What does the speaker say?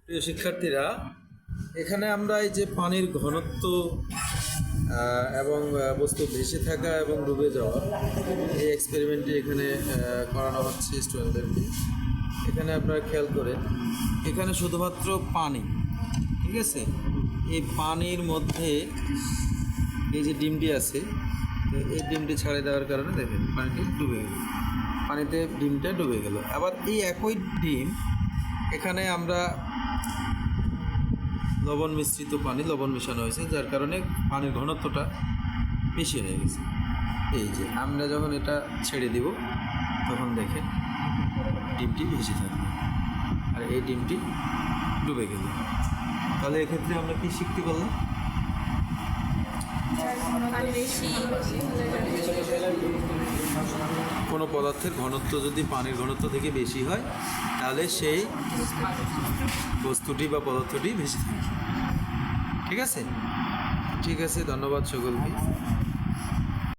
প্রিয় শিক্ষার্থীরা, এখানে আমরা এই যে পানির ঘনত্ব এবং বস্তু ভেসে থাকা এবং ডুবে যাওয়া, এই এক্সপেরিমেন্টটি এখানে করানো হচ্ছে স্টুডেন্টদেরকে। এখানে আপনারা খেয়াল করেন, এখানে শুধুমাত্র পানি, ঠিক আছে। এই পানির মধ্যে এই যে ডিমটি আছে, তো এই ডিমটি ছাড়ে দেওয়ার কারণে দেখেন পানিটি ডুবে গেল, পানিতে ডিমটা ডুবে গেল। আবার এই একই ডিম এখানে আমরা লবণ মিশ্রিত পানি, লবণ মেশানো হয়েছে, যার কারণে পানির ঘনত্বটা বেশি হয়ে গেছে। এই যে আমরা যখন এটা ছেড়ে দিব তখন দেখেন ডিমটি ভেসে থাকবে আর এই ডিমটি ডুবে গেল। তাহলে এক্ষেত্রে আমরা কি শিখতে পারলাম? কোনো পদার্থের ঘনত্ব যদি পানির ঘনত্ব থেকে বেশি হয় তাহলে সেই বস্তুটি বা পদার্থটি ভেসে থাকে। ঠিক আছে, ঠিক আছে, ধন্যবাদ সকলকে।